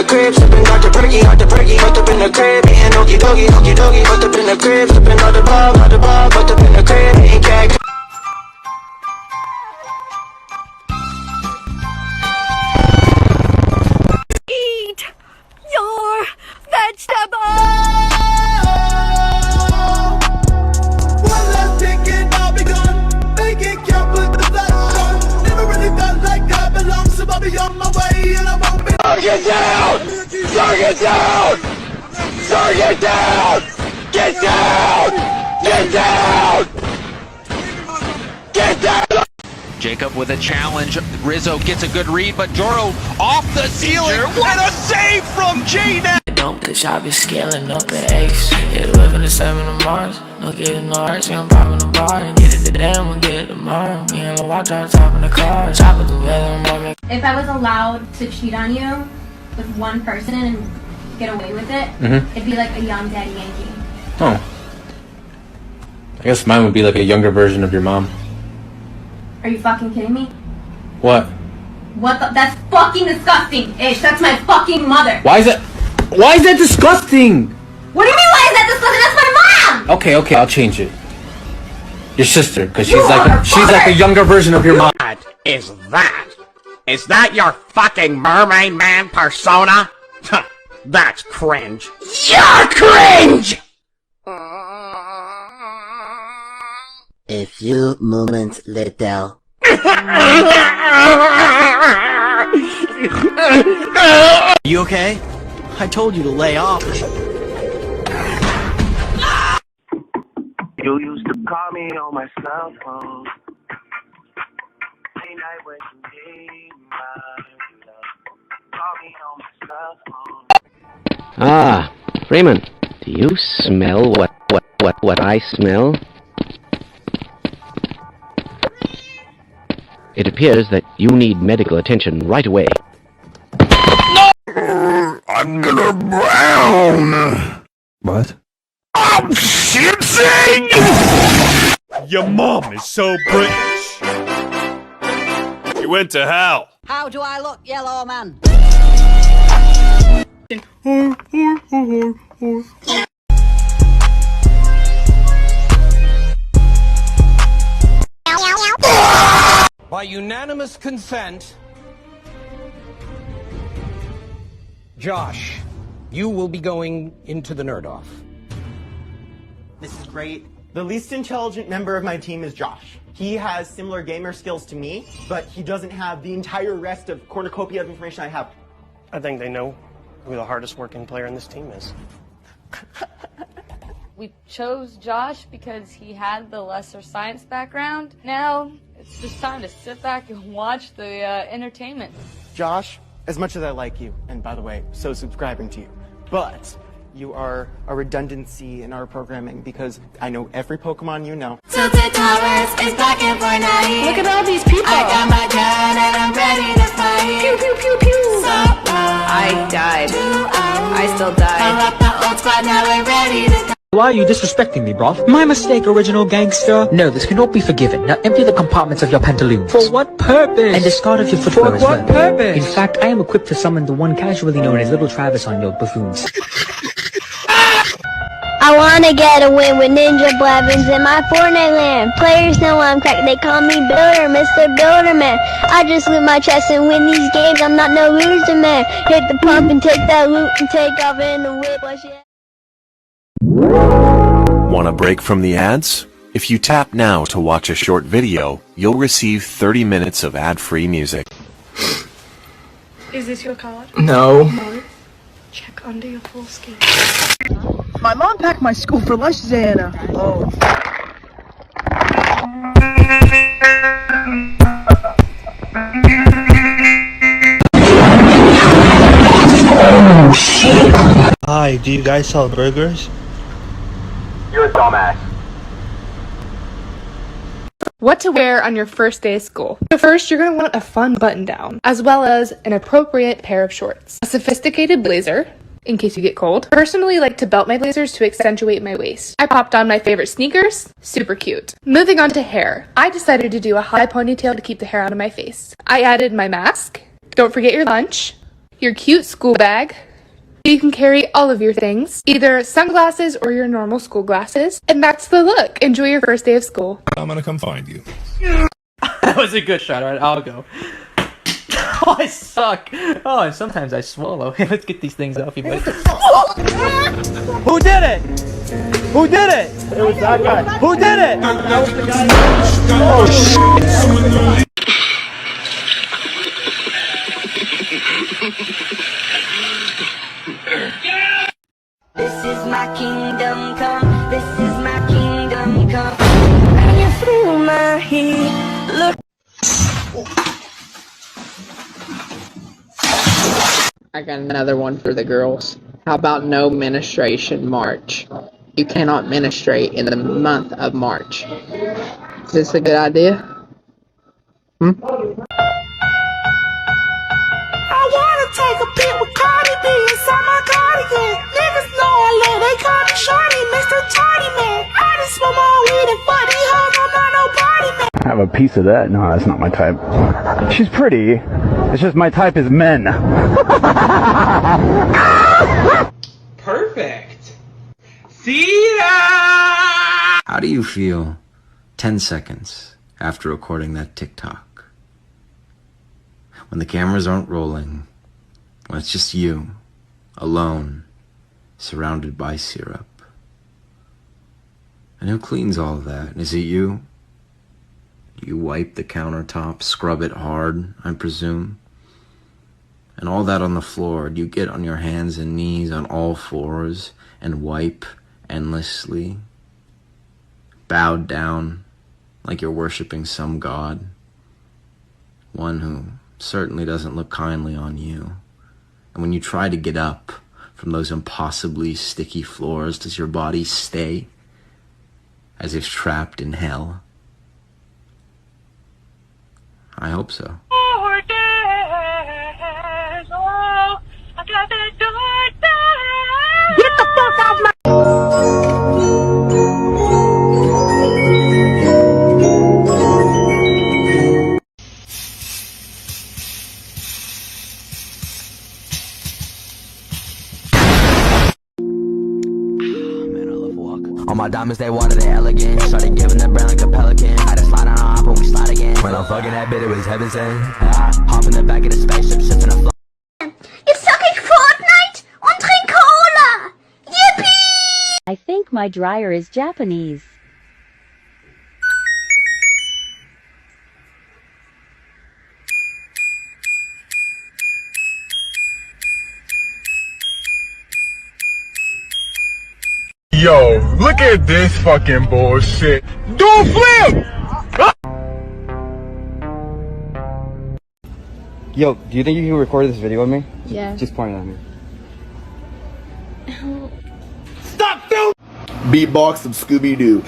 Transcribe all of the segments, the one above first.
crib, sipping Dr. Perky, fucked up in the crib, eating okie dokie, fucked up in the crib, sipping out the ball, fucked up in the crib, eating cat. Eat your vegetables! One last ticket, I'll be gone. Make it count, put the flash on. Never really felt like I belong, so I'll be on my way and I won't be. Get down! Get down! Get down! Get down! Get down! Get down! Jacob with a challenge. Rizzo gets a good read, but Joro off the ceiling. What a save from J-Net! Don't the shop is scaling up the X. Yeah, living the 7 of Mars. No getting no hearts, I'm popping the bar. And get it today, I'm gonna get it tomorrow. Me and the watch on top of the car. Chop it together, mama. If I was allowed to cheat on you with one person and get away with it, it'd be like a young Daddy Yankee. Oh. I guess mine would be like a younger version of your mom. Are you fucking kidding me? What? What the? That's fucking disgusting, Ish. That's my fucking mother. Why is that disgusting? What do you mean, why is that disgusting? That's my mom! Okay, I'll change it. Your sister, because she's like a younger version of your mom. What is that? Is that your fucking mermaid man persona? That's cringe. You're cringe! A few moments later. You okay? I told you to lay off. You used to call me on my cell phone. Late night when you need my love. Call me on my cell phone. Ah, Freeman, do you smell what I smell? It appears that you need medical attention right away. No! I'm gonna brown! What? I'm shitting! Your mom is so British. You went to hell. How do I look, yellow man? By unanimous consent, Josh, you will be going into the nerd-off. This is great. The least intelligent member of my team is Josh. He has similar gamer skills to me, but he doesn't have the entire rest of cornucopia of information I have. I think they know who the hardest working player in this team is. We chose Josh because he had the lesser science background. Now, it's just time to sit back and watch the entertainment. Josh, as much as I like you, and by the way, so subscribing to you, but you are a redundancy in our programming because I know every Pokemon you know. Tilted Towers is back in Fortnite. Look at all these people. I got my gun and I'm ready to fight. Pew, pew, pew, pew. So, I died. I still died. I left the old squad, now we're ready to go. Why are you disrespecting me, bruv? My mistake, original gangster. No, this cannot be forgiven. Now empty the compartments of your pantaloons. For what purpose? And discard of your footwear as well. For what purpose? In fact, I am equipped to summon the one casually known as Little Travis on your buffoons. I wanna get a win with Ninja Blevins in my Fortnite land. Players know I'm cracked, they call me Builder, Mr. Builder Man. I just loot my chest and win these games, I'm not no loser man. Hit the pump and take that loot and take off in the whip, oh shit. Want a break from the ads? If you tap now to watch a short video, you'll receive 30 minutes of ad-free music. Is this your card? No. No. Check under your full skin. My mom packed my school for lunch, Xana. Oh. Oh shit. Hi, do you guys sell burgers? You're a dumbass. What to wear on your first day of school. So first, you're going to want a fun button down, as well as an appropriate pair of shorts. A sophisticated blazer, in case you get cold. Personally, like to belt my blazers to accentuate my waist. I popped on my favorite sneakers, super cute. Moving on to hair. I decided to do a high ponytail to keep the hair out of my face. I added my mask. Don't forget your lunch. your cute school bag. You can carry all of your things, either sunglasses or your normal school glasses. And that's the look. Enjoy your first day of school. I'm gonna come find you. That was a good shot. Alright, I'll go. Oh, I suck. Oh, and sometimes I swallow. Let's get these things off you, buddy. Who did it? Who did it? It was that guy. Who did it? That was the guy. Oh, shit. This is my kingdom come. This is my kingdom come. Running through my heat. Look. I got another one for the girls. How about no menstruation March? You cannot menstruate in the month of March. Is this a good idea? I wanna take a pic with Cardi B inside my cardigan. Niggas know I love, they call me Shorty, Mr. Tardy Man. I just smoke my weed and fuck these hoes, I'm not no party man. Have a piece of that? No, that's not my type. She's pretty. It's just my type is men. Perfect. See ya! How do you feel 10 seconds after recording that TikTok? When the cameras aren't rolling, when it's just you, alone, surrounded by syrup. And who cleans all of that? Is it you? You wipe the countertop, scrub it hard, I presume. And all that on the floor, do you get on your hands and knees on all fours and wipe endlessly? Bowed down like you're worshiping some god. One who certainly doesn't look kindly on you. And when you try to get up from those impossibly sticky floors, does your body stay as if trapped in hell? I hope so. Get the fuck out my... All my diamonds, they water, they elegant. Started giving the brand like a pelican. Had to slide on hop when we slide again. When I'm fucking that bit, it was heaven sent. Hop in the back of the spaceship, sipping a flow. Jetzt zock ich Fortnite und trink Cola. Yippee! I think my dryer is Japanese. Yo, look at this fucking bullshit. Do a flip! Yo, do you think you can record this video with me? Yeah. Just point it at me. Stop filming! Beatbox of Scooby-Doo.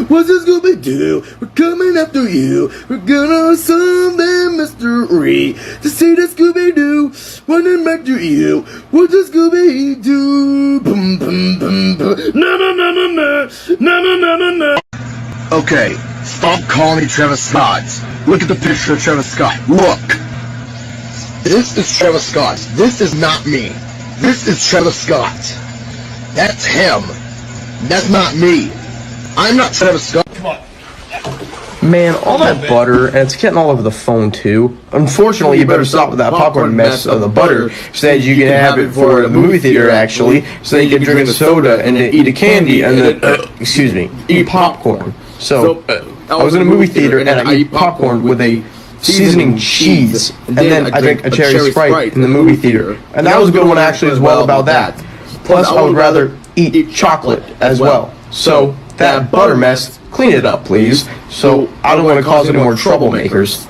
What's a Scooby-Doo? We're coming after you. We're gonna solve the mystery. To see the Scooby-Doo, running back to you. What's a Scooby-Doo? Na na na na na na na na na na. Okay, stop calling me Travis Scott. Look at the picture of Travis Scott. Look. This is Travis Scott. This is not me. This is Travis Scott. That's him. That's not me. I'm not Travis Scott. Come on. Man, all that butter, and it's getting all over the phone too. Unfortunately, you better stop with that popcorn mess of the butter, so that you can have it for the movie theater actually, so that you can drink a soda and then eat a candy and then, excuse me, eat popcorn. So, I was in a movie theater and I eat popcorn with a seasoning cheese, and then I drink a cherry Sprite in the movie theater. And that was a good one actually as well about that. Plus, I would rather eat chocolate as well. So, that butter mess, clean it up, please. So, I don't want to cause any more troublemakers.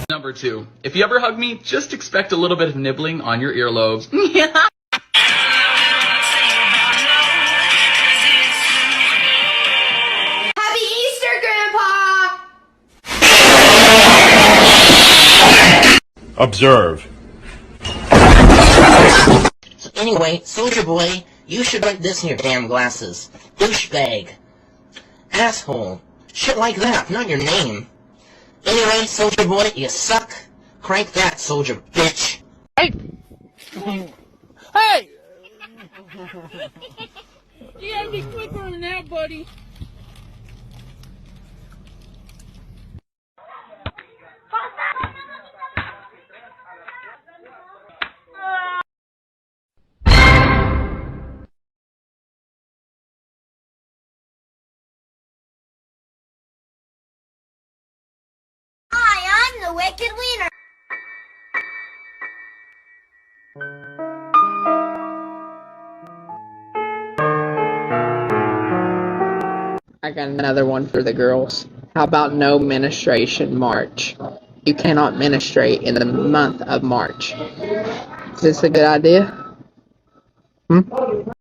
Number 2. If you ever hug me, just expect a little bit of nibbling on your earlobes. Happy Easter, Grandpa! Observe. So anyway, Soldier Boy, you should write this in your damn glasses. Douchebag. Asshole. Shit like that, not your name. Anyway, Soldier Boy, you suck. Crank that, Soldier bitch. Hey! Hey! You gotta be quicker than that, buddy. Hi, I'm the Wicked Wiener. I got another one for the girls. How about no menstruation March? You cannot menstruate in the month of March. Is this a good idea?